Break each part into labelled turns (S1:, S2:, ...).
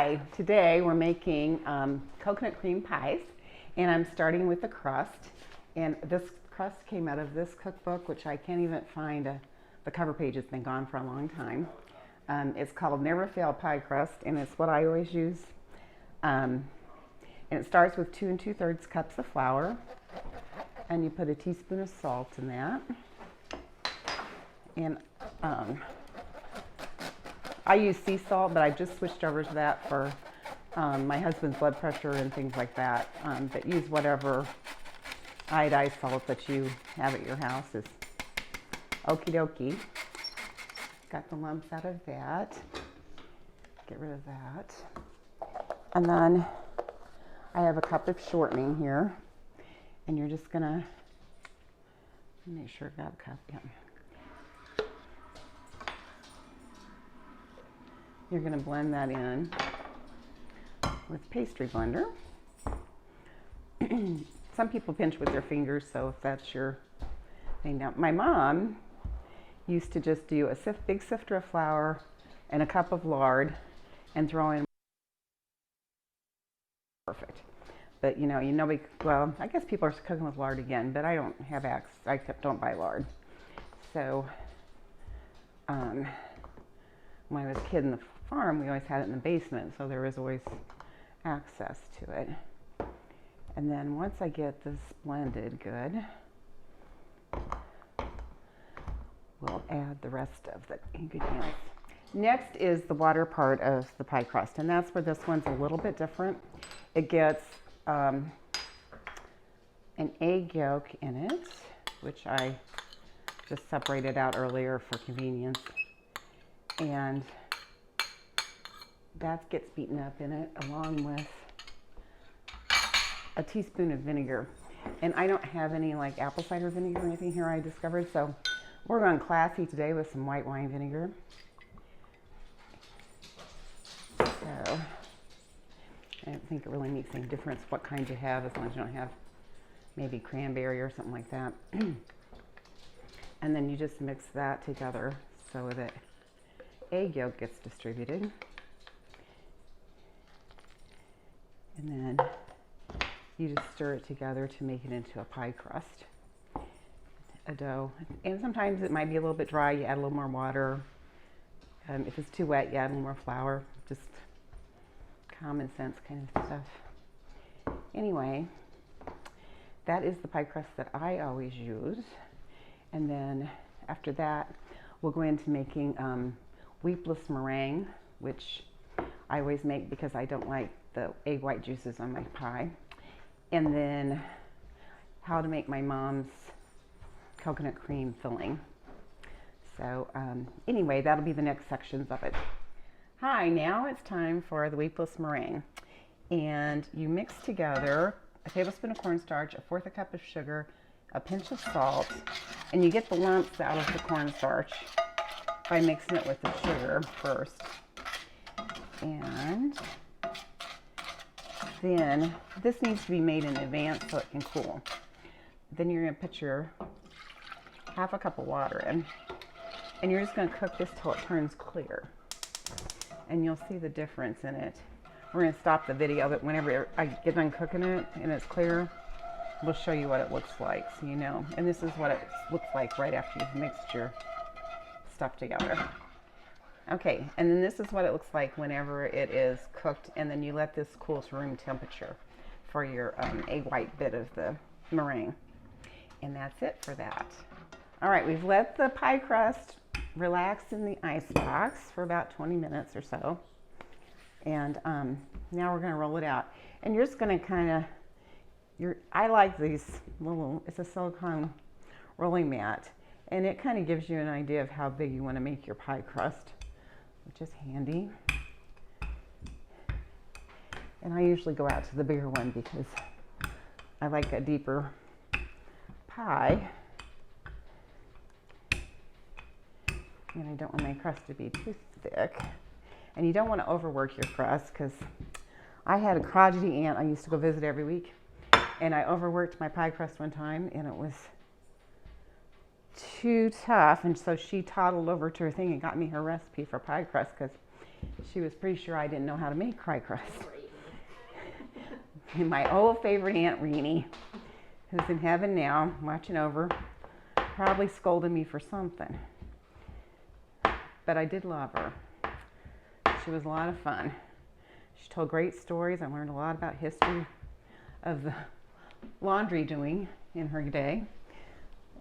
S1: Hi, today we're making coconut cream pies, and I'm starting with the crust. And this crust came out of this cookbook, which I can't even find. The cover page has been gone for a long time. It's called Never Fail Pie Crust, and it's what I always use. And it starts with 2 2/3 cups of flour, and you put a teaspoon of salt in that. And I use sea salt, but I've just switched over to that for my husband's blood pressure and things like that. But use whatever iodized salt that you have at your house is okie dokie. Got the lumps out of that. Get rid of that. And then I have a cup of shortening here. And you're just gonna make sure I got a cup. Yeah. You're going to blend that in with pastry blender. Some people pinch with their fingers, so if that's your thing. Now, my mom used to just do a big sifter of flour and a cup of lard and throw in perfect. But nobody, well, I guess people are cooking with lard again, but I don't have access. I don't buy lard. So when I was a kid in the farm, we always had it in the basement, so there was always access to it. And then once I get this blended good, we'll add the rest of the ingredients. Next is the water part of the pie crust, and that's where this one's a little bit different. It gets an egg yolk in it, which I just separated out earlier for convenience, and that gets beaten up in it along with a teaspoon of vinegar. And I don't have any like apple cider vinegar or anything here, I discovered, so we're going classy today with some white wine vinegar. So I don't think it really makes any difference what kind you have, as long as you don't have maybe cranberry or something like that. And then you just mix that together so that egg yolk gets distributed. And then you just stir it together to make it into a pie crust, a dough. And sometimes it might be a little bit dry, you add a little more water. If it's too wet, you add a little more flour. Just common sense kind of stuff. Anyway, that is the pie crust that I always use. And then after that, we'll go into making Weepless Meringue, which I always make because I don't like the egg white juices on my pie. And then how to make my mom's coconut cream filling. So anyway, that'll be the next sections of it. Hi, now it's time for the Weepless Meringue. And you mix together a tablespoon of cornstarch, 1/4 cup of sugar, a pinch of salt, and you get the lumps out of the cornstarch by mixing it with the sugar first. And then this needs to be made in advance so it can cool. Then you're going to put your 1/2 cup of water in, and you're just going to cook this till it turns clear, and you'll see the difference in it. We're going to stop the video, but whenever I get done cooking it and it's clear, we'll show you what it looks like, so you know. And this is what it looks like right after you've mixed your stuff together. Okay, and then this is what it looks like whenever it is cooked, and then you let this cool to room temperature for your egg white bit of the meringue. And that's it for that. All right, we've let the pie crust relax in the ice box for about 20 minutes or so. And now we're gonna roll it out. And you're just gonna kind of, I like these little, it's a silicone rolling mat, and it kind of gives you an idea of how big you want to make your pie crust, which is handy. And I usually go out to the bigger one because I like a deeper pie. And I don't want my crust to be too thick. And you don't want to overwork your crust, because I had a crotchety aunt I used to go visit every week, and I overworked my pie crust one time, and it was too tough, and so she toddled over to her thing and got me her recipe for pie crust, because She was pretty sure I didn't know how to make pie crust. And my old favorite Aunt Renee, who's in heaven now, watching over, probably scolded me for something. But I did love her. She was a lot of fun. She told great stories. I learned a lot about history of the laundry doing in her day.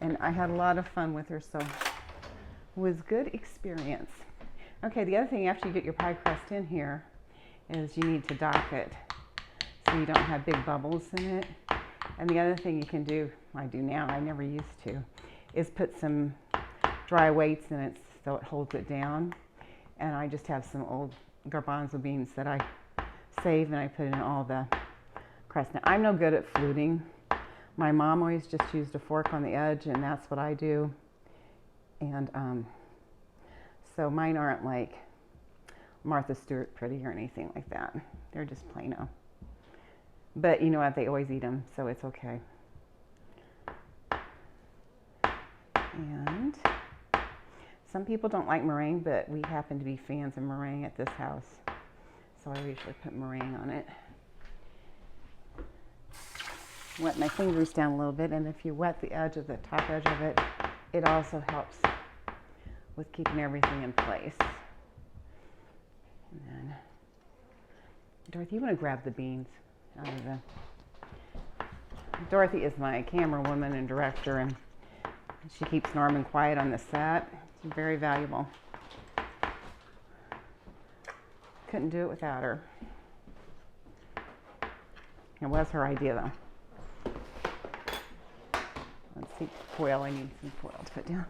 S1: And I had a lot of fun with her, so it was a good experience. Okay, the other thing after you get your pie crust in here is you need to dock it so you don't have big bubbles in it. And the other thing you can do, I do now, I never used to, is put some dry weights in it so it holds it down. And I just have some old garbanzo beans that I save and I put in all the crust. Now, I'm no good at fluting. My mom always just used a fork on the edge, and that's what I do. And so mine aren't like Martha Stewart pretty or anything like that. They're just plain-o. But you know what? They always eat them, so it's okay. And some people don't like meringue, but we happen to be fans of meringue at this house. So I usually put meringue on it. Wet my fingers down a little bit, and if you wet the edge of the top edge of it, it also helps with keeping everything in place. And then, Dorothy, you want to grab the beans out of the... Dorothy is my camera woman and director, and she keeps Norman quiet on the set. She's very valuable. Couldn't do it without her. It was her idea, though. Let's see, foil. I need some foil to put down.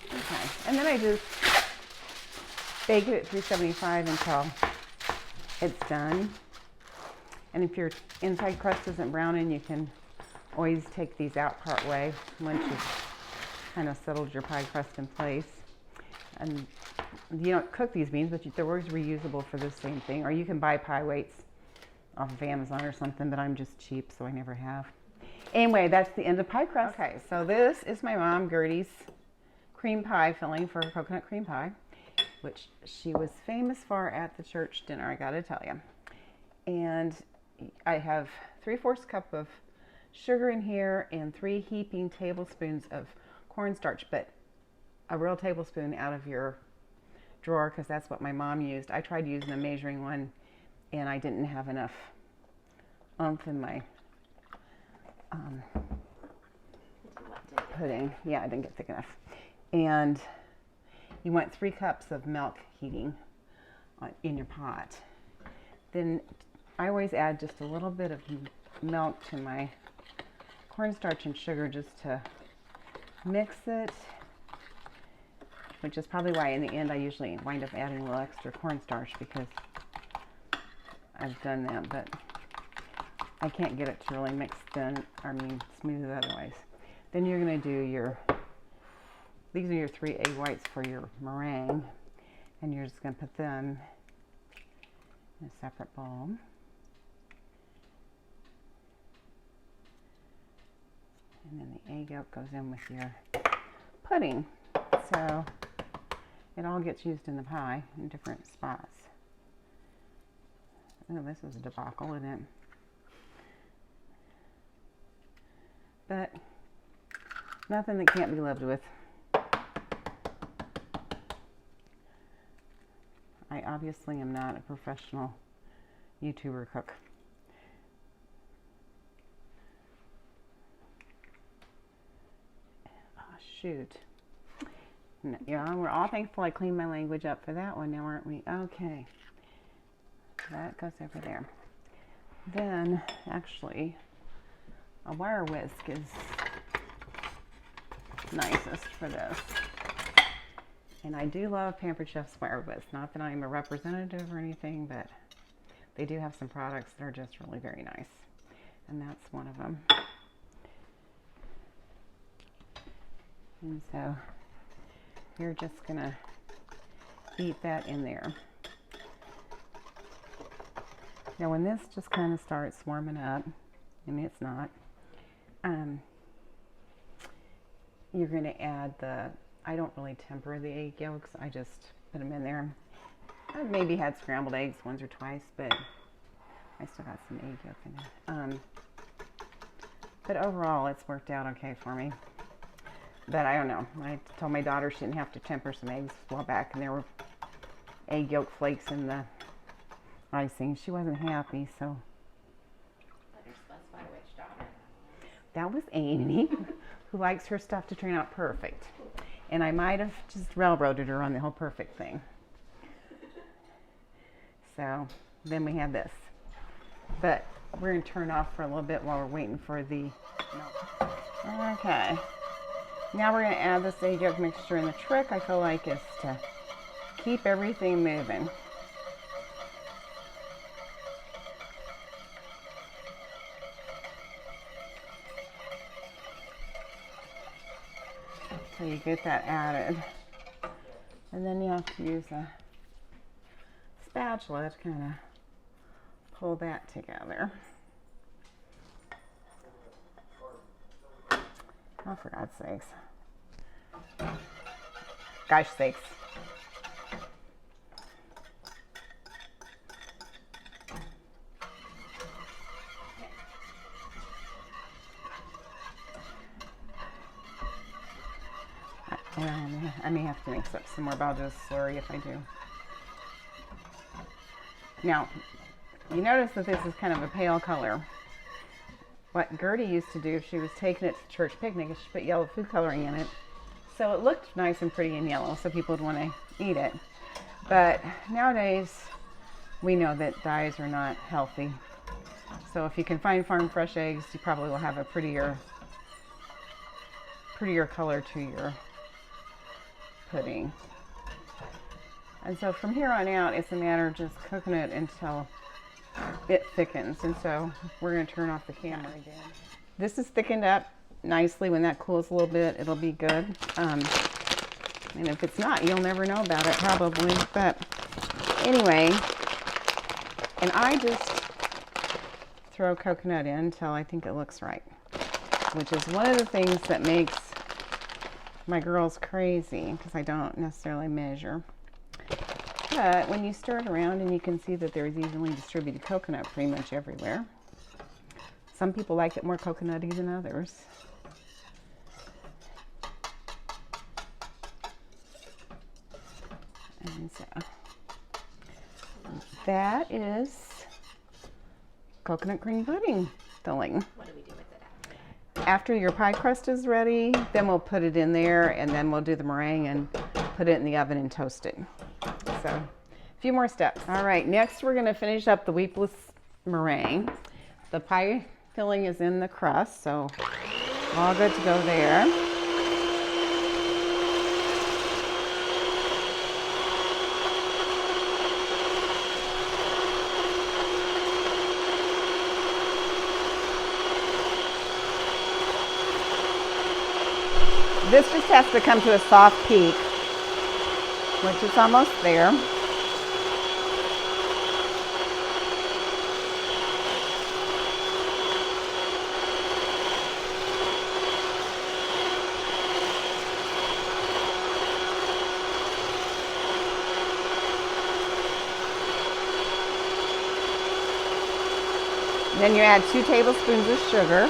S1: Okay, and then I just bake it at 375 until it's done. And if your inside crust isn't browning, you can always take these out part way once you've kind of settled your pie crust in place. And you don't cook these beans, but they're always reusable for the same thing. Or you can buy pie weights off of Amazon or something, but I'm just cheap, so I never have. Anyway, that's the end of pie crust. Okay, so this is my mom, Gertie's cream pie filling for coconut cream pie, which she was famous for at the church dinner, I gotta tell you. And I have 3/4 cup of sugar in here and 3 heaping tablespoons of cornstarch, but a real tablespoon out of your drawer, because that's what my mom used. I tried using a measuring one, and I didn't have enough oomph in my pudding. Yeah, I didn't get thick enough. And you want 3 cups of milk heating in your pot. Then I always add just a little bit of milk to my cornstarch and sugar just to mix it, which is probably why in the end I usually wind up adding a little extra cornstarch, because I've done that, but I can't get it to really mix thin, smooth otherwise. Then you're going to do these are your 3 egg whites for your meringue, and you're just going to put them in a separate bowl. And then the egg yolk goes in with your pudding. So it all gets used in the pie in different spots. Oh, this is a debacle, isn't it? But nothing that can't be lived with. I obviously am not a professional YouTuber cook. Oh, shoot. No, yeah, we're all thankful I cleaned my language up for that one now, aren't we? Okay. That goes over there. Then, actually, a wire whisk is nicest for this. And I do love Pampered Chef's wire whisk. Not that I'm a representative or anything, but they do have some products that are just really very nice. And that's one of them. And so you're just gonna beat that in there. Now when this just kind of starts warming up, and it's not, you're gonna add I don't really temper the egg yolks. I just put them in there. I've maybe had scrambled eggs once or twice, but I still got some egg yolk in it. But overall, it's worked out okay for me. But I don't know. I told my daughter she didn't have to temper some eggs a while back, and there were egg yolk flakes in the icing. She wasn't happy, so.
S2: Better specify which daughter.
S1: That was Amy, who likes her stuff to turn out perfect. And I might have just railroaded her on the whole perfect thing. So then we have this. But we're going to turn off for a little bit while we're waiting for the milk. Okay. Now we're going to add this egg yolk mixture, and the trick I feel like is to keep everything moving. So you get that added. And then you have to use a spatula to kind of pull that together. Oh, for God's sakes. Gosh sakes. I may have to mix up some more, but I'll do a slurry if I do. Now, you notice that this is kind of a pale color. What Gertie used to do if she was taking it to church picnic is she put yellow food coloring in it. So it looked nice and pretty and yellow, so people would want to eat it. But nowadays, we know that dyes are not healthy. So if you can find farm fresh eggs, you probably will have a prettier color to your pudding. And so from here on out, it's a matter of just cooking it until it thickens. And so we're going to turn off the camera again. This is thickened up nicely. When that cools a little bit, it'll be good. And if it's not, you'll never know about it probably. But anyway, and I just throw coconut in until I think it looks right, which is one of the things that makes my girls crazy, because I don't necessarily measure. But when you stir it around, and you can see that there's evenly distributed coconut pretty much everywhere. Some people like it more coconutty than others. And so that is coconut cream pudding filling.
S2: What do we do with it
S1: After your pie crust is ready, then we'll put it in there, and then we'll do the meringue and put it in the oven and toast it. So a few more steps. All right, next we're going to finish up the Weepless Meringue. The pie filling is in the crust, so all good to go there. This just has to come to a soft peak, which is almost there. Then you add 2 tablespoons of sugar.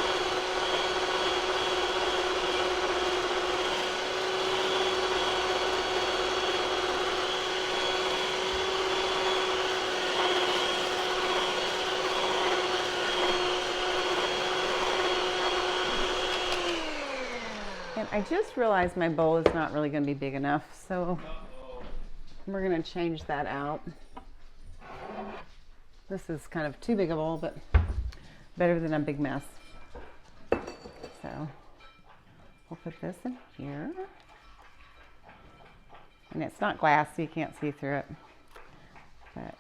S1: I just realized my bowl is not really going to be big enough, so we're going to change that out. This is kind of too big a bowl, but better than a big mess. So we'll put this in here. And it's not glass, so you can't see through it. But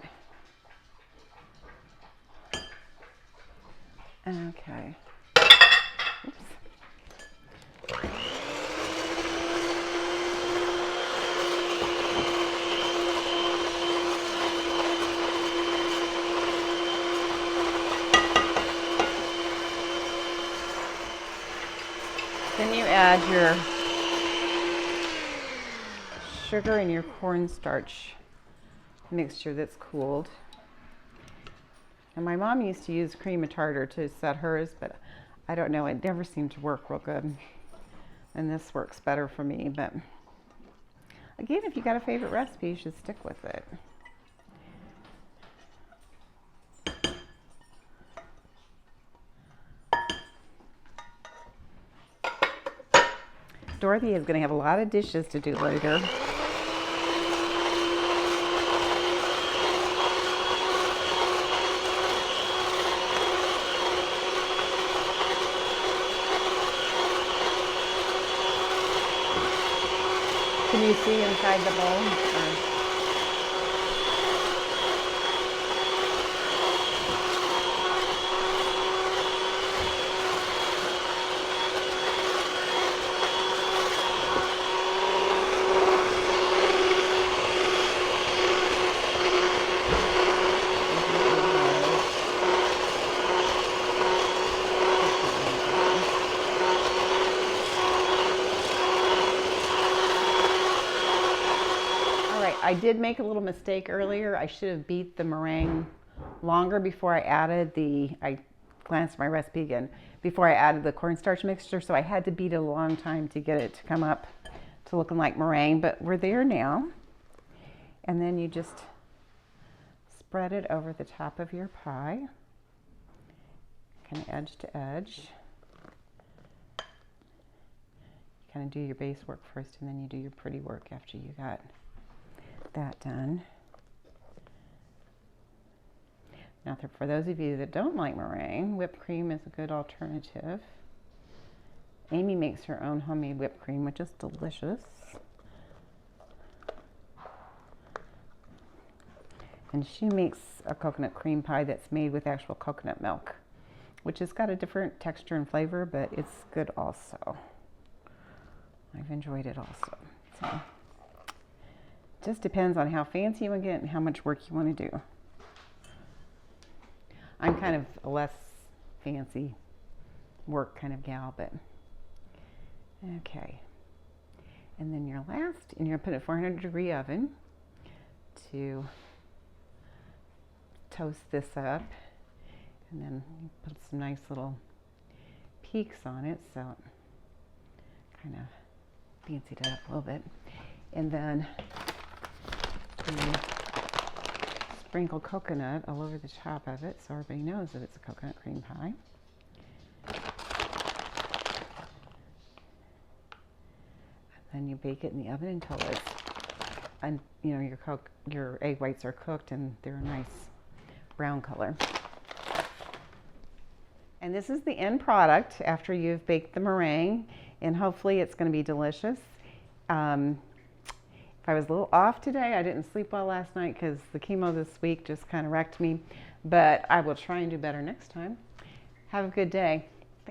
S1: okay. Oops. Then you add your sugar and your cornstarch mixture that's cooled. And my mom used to use cream of tartar to set hers, but I don't know, it never seemed to work real good. And this works better for me, but again, if you got a favorite recipe, you should stick with it. Dorothy is going to have a lot of dishes to do later. Can you see inside the bowl? I did make a little mistake earlier. I should have beat the meringue longer before I added I glanced at my recipe again, before I added the cornstarch mixture. So I had to beat it a long time to get it to come up to looking like meringue, but we're there now. And then you just spread it over the top of your pie, kind of edge to edge. You kind of do your base work first, and then you do your pretty work after you got that done. Now, for those of you that don't like meringue, whipped cream is a good alternative. Amy makes her own homemade whipped cream, which is delicious. And she makes a coconut cream pie that's made with actual coconut milk, which has got a different texture and flavor, but it's good also. I've enjoyed it also. So, just depends on how fancy you want to get and how much work you want to do. I'm kind of a less fancy work kind of gal, but okay. And then your last, and you're going to put it in a 400-degree oven to toast this up, and then put some nice little peaks on it, so it kind of fancied it up a little bit. And then sprinkle coconut all over the top of it so everybody knows that it's a coconut cream pie. And then you bake it in the oven until it's, and you know, your egg whites are cooked and they're a nice brown color. And this is the end product after you've baked the meringue, and hopefully it's going to be delicious. If I was a little off today, I didn't sleep well last night because the chemo this week just kind of wrecked me, but I will try and do better next time. Have a good day.